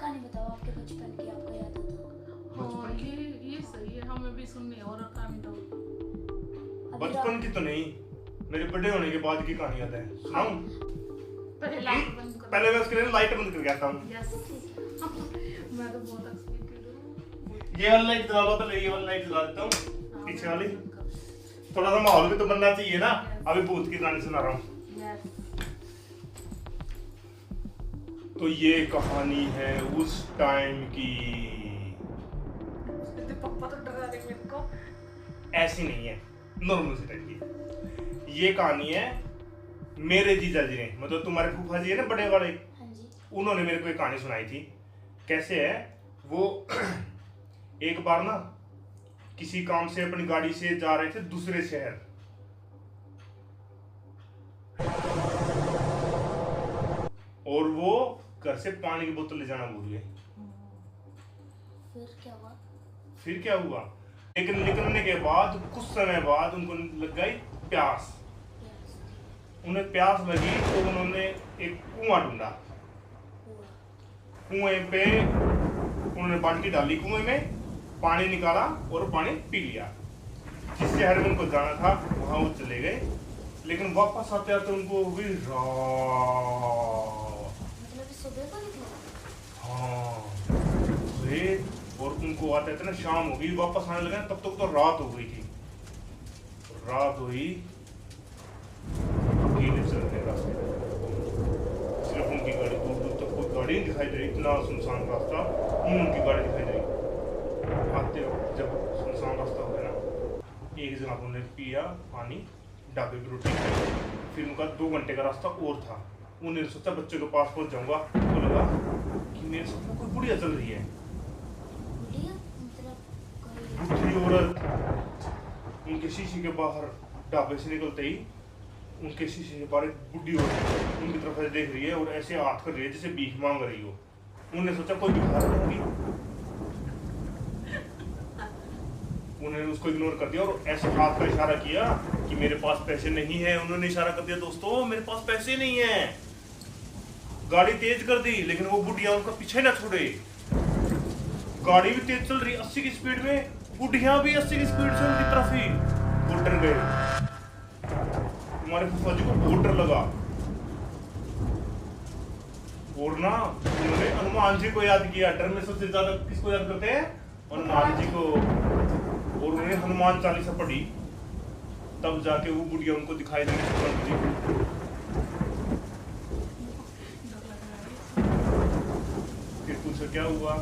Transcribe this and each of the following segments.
कहानी बताओ आपके बचपन की, आपको याद हो तो। हाँ, ये सही है, हमें भी सुननी और कहानी तो। अभी बचपन की तो नहीं, मेरे बड़े होने के बाद की कहानी याद है, सुनाऊं? पहले लाइट बंद करो। पहले मैं उसके लिए लाइट बंद करके आता हूँ। यस मैं तो बहुत एक्सपेक्टेड हूँ। ये वाली लाइट जला लो, पहले ये वाली लाइट जला देता हूँ, पीछे वाली। थोड़ा सा माहौल भी तो बनना चाहिए ना। अभी भूत की कहानी सुना रहा हूँ। तो ये कहानी है उस टाइम की। पापा तो डरा रहे मेरे को। ऐसी नहीं है, नॉर्मल सी टाइप की। ये कहानी है मेरे जीजा जी ने, मतलब तुम्हारे फूफा जी है ना बड़े वाले, हाँ जी। उन्होंने मेरे को एक कहानी सुनाई थी। कैसे है वो एक बार ना किसी काम से अपनी गाड़ी से जा रहे थे दूसरे शहर। और वो घर से पानी की बोतल ले जाना भूल गए। फिर क्या हुआ? फिर क्या हुआ, लेकिन निकलने के बाद कुछ समय बाद उनको लग गई प्यास। उन्हें प्यास लगी तो उन्होंने एक कुआं ढूंढा। कुएं पे उन्होंने बाल्टी डाली, कुएं में पानी निकाला और पानी पी लिया। जिस शहर में उनको जाना था वहां वो चले गए, लेकिन वापस आते आते उनको हुई रात। मतलब सुबह को निकला? हाँ, और उनको आते थे ना शाम हो गई, वापस आने लगे ना, तब तक तो रात हो गई थी। रात हुई, अकेले चल रहे रास्ते में, सिर्फ उनकी गाड़ी, दूर दूर तक कोई गाड़ी नहीं दिखाई दे रही, इतना सुनसान रास्ता, उनकी गाड़ी दिखाई दे रही। आते वक्त जब सुनसान रास्ता हो गया ना, एक जगह उन्होंने पिया पानी, ढाबे की रोटी खाई। फिर उनका 2 घंटे का रास्ता और था। उन्होंने सोचा बच्चों के पास पहुंच जाऊंगा, तो लगा कि मेरे साथ में कोई बुढ़िया चल रही है। बुढ़िया मतलब कोई? बुढ़ी औरत उनके शीशे के बाहर, ढाबे से निकलते ही उनके शीशे के बाहर एक बुढ़ी औरत उनकी तरफ से देख रही है और ऐसे हाथ कर रही है जैसे भीख मांग रही हो। उन्होंने सोचा कोई भिखारी होगी, उन्होंने उसको इग्नोर कर दिया और ऐसे हाथ का इशारा किया कि मेरे पास पैसे नहीं है। उन्होंने इशारा कर दिया, दोस्तों मेरे पास पैसे नहीं है। गाड़ी तेज कर दी, लेकिन वो बुढ़िया उनका पीछे ना छोड़े। गाड़ी भी तेज चल रही 80 की स्पीड में, बुढ़िया भी 80 की स्पीड से उनकी तरफ ही। वो डर गए, हमारे फूफा जी को बहुत डर लगा। और ना उन्होंने हनुमान जी को याद किया। डर में सबसे ज्यादा किसको याद करते हैं? हनुमान जी को। और उन्होंने हनुमान चालीसा पढ़ी, तब जाके वो बुढ़िया उनको दिखाई देने लगी। फिर पूछो क्या हुआ?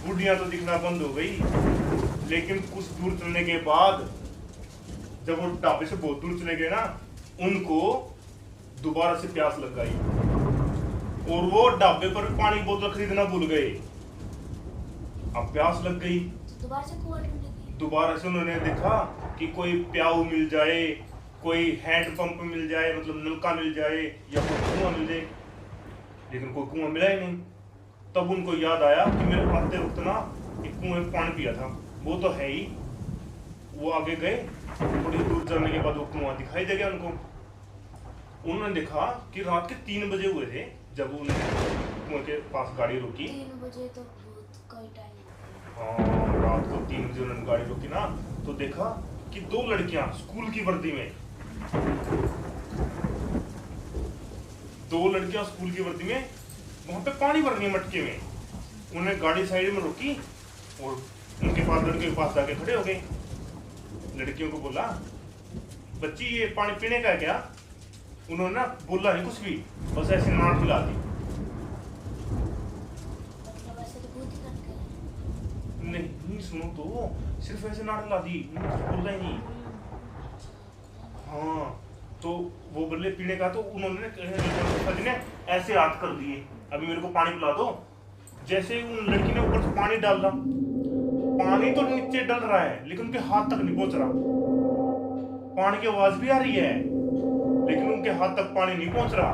बुढ़िया तो दिखना बंद हो गई, लेकिन कुछ दूर चलने के बाद जब वो ढाबे से बहुत दूर चले गए ना, उनको दोबारा से प्यास लग गई और वो ढाबे पर पानी की बोतल खरीदना भूल गए। अब प्यास लग गई, दोबारा से कुआं ढूंढेगी? दोबारा से उन्होंने देखा कि कोई प्याऊ मिल जाए, कोई हैंड पंप मिल जाए, मतलब नलका मिल जाए, या कोई कुआं मिल जाए, लेकिन कोई कुआं मिला ही नहीं। तब उनको याद आया कि मेरे आते वक्त ना एक कुएं में पानी पिया था, वो तो है ही। वो आगे गए, थोड़ी दूर चलने के बाद वो कुआं दिखाई दे गया उनको। उन्होंने देखा कि रात के 3 बजे हुए थे जब उन्होंने कुएं के पास गाड़ी रोकी। 3 बजे तो बहुत कोई टाइम। हाँ, रात को 3 बजे उन्होंने गाड़ी रोकी ना, तो देखा कि 2 लड़कियां स्कूल की वर्दी में, 2 लड़कियां स्कूल की वर्दी में वहां पे पानी भर रही है मटके में। उन्होंने गाड़ी साइड में रोकी और उनके पास, लड़कियों के पास जाके खड़े हो गए। लड़कियों को बोला, बच्ची ये पानी पीने का है क्या? उन्होंने ना बोला नहीं कुछ भी, बस ऐसे नाक हिला दी। मतलब ऐसे तो भूत ही करते हैं। नहीं सुनो तो, सिर्फ ऐसे नाक हिला दी, बोला ही नहीं। हाँ, तो वो बोले पीने का, तो उन्होंने ऐसे हाथ कर दिए, अभी मेरे को पानी पिला दो। जैसे ही उन लड़की ने ऊपर से पानी डाला, पानी तो नीचे डल रहा है लेकिन उनके हाथ तक नहीं पहुंच रहा। पानी की आवाज भी आ रही है लेकिन उनके हाथ तक पानी नहीं पहुंच रहा।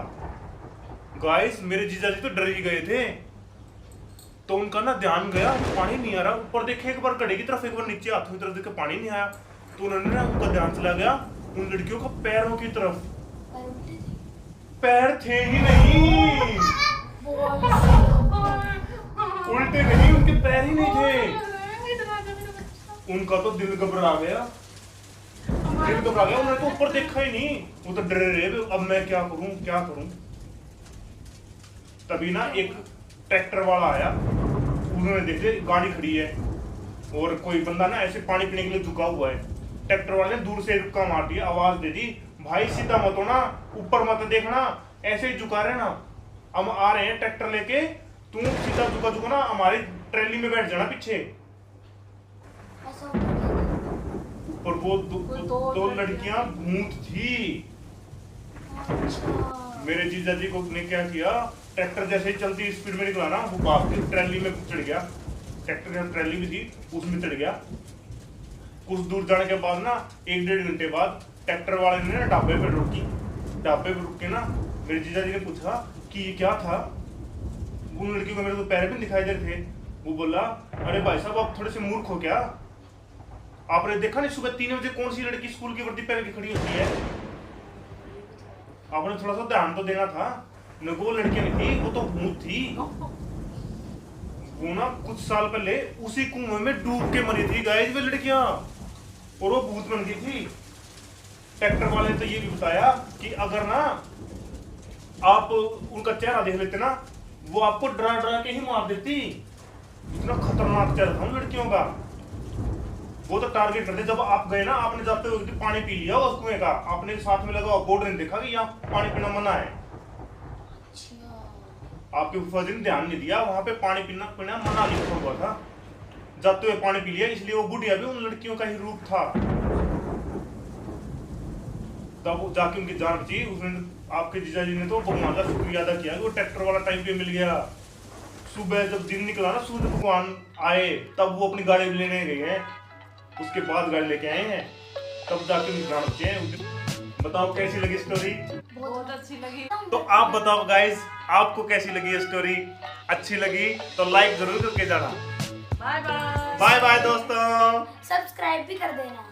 गाइस, मेरे जीजा जी तो डर ही गए थे। तो उनका ना ध्यान गया, पानी नहीं आ रहा। ऊपर देखे एक बार कड़े की तरफ, एक बार नीचे हाथों की तरफ देखे, पानी नहीं आया। तो उन्होंने ना, उनका ध्यान चला गया उन लड़कियों का पैरों की तरफ। पैर उल्टे थे? पैर थे ही नहीं। टूटे नहीं, उनके पैर ही नहीं थे। इतना आगे मेरा बच्चा। उनका तो दिल घबरा गया, दिल घबरा गया। उन्होंने तो ऊपर देखा ही नहीं, वो तो डरे रहे, अब मैं क्या करूं क्या करूं। तभी ना एक ट्रैक्टर वाला आया, उन्होंने देखे गाड़ी खड़ी है और कोई बंदा ना ऐसे पानी पीने के लिए झुका हुआ है। ट्रैक्टर वाले ने दूर से रुका मार दिया, आवाज दे दी, भाई सीधा मत होना, ऊपर मत देखना, ऐसे ही झुका रहे ना, हम आ रहे हैं ट्रैक्टर लेके, तुम सीधा झुका झुका ना हमारी ट्रेली में बैठ जाना पीछे। ऐसा ऊपर क्या और वो वो दो लड़कियां भूत थी। था? अच्छा मेरे जीजा जी को ने क्या किया, ट्रैक्टर जैसे ही चलती स्पीड में निकला ना, वो भाग के ट्रैली में चढ़ गया। ट्रैक्टर की ट्रैली भी थी, उसमें चढ़ गया। कुछ दूर जाने के बाद ना 1-1.5 घंटे बाद ट्रैक्टर वाले ने ना ढाबे पे रोकी। ढाबे पे रुक के ना मेरे जीजा जी ने पूछा कि ये क्या था। उन लड़कियों को मेरे को पैर भी दिखाई दे रहे थे। वो बोला, अरे भाई साहब आप थोड़े से मूर्ख हो क्या, आपने देखा नहीं सुबह 3 बजे कौन सी लड़की स्कूल की वर्दी पहन के खड़ी होती है, आपने थोड़ा सा ध्यान तो देना था। न वो लड़की नहीं थी, वो तो भूत थी। वो ना कुछ साल पहले उसी कुएं में डूब के मरी थी गाइस, वे लड़कियां, और वो भूत बन गई थी। ट्रैक्टर वाले ने तो ये भी बताया कि अगर ना आप उनका चेहरा देख लेते ना, वो आपको डरा डरा के ही मार देती। इतना खतरनाक चेहरा था उन लड़कियों का। वो तो टारगेट करते, जब आप गए ना, आपने जाते हुए पानी पी लिया उस कुएं का, आपने साथ में लगा बोर्ड ने देखा कि यहाँ पानी पीना मना है, अच्छा आपके फर्जी ने ध्यान नहीं दिया, वहां पे पानी पीना पीना मना लिखा हुआ था। जाते हुए पानी पी लिया, इसलिए वो बुढ़िया भी उन लड़कियों का ही रूप था। तब वो जाके उनकी जान बची। उसने आपके जीजाजी ने तो भगवान का शुक्रिया अदा किया कि वो ट्रैक्टर वाला टाइम पे मिल गया। सुबह जब दिन निकला ना, सूर्य भगवान आए, तब वो अपनी गाड़ी लेने गए हैं, उसके बाद गाड़ी लेके आए हैं, तब जाके उनकी जान बची है। बताओ कैसी लगी स्टोरी? बहुत अच्छी लगी। तो आप बताओ गाइस, आपको कैसी लगी ये स्टोरी? अच्छी लगी तो लाइक जरूर करके जाना। Bye bye. बाय बाय दोस्तों। सब्सक्राइब भी कर देना।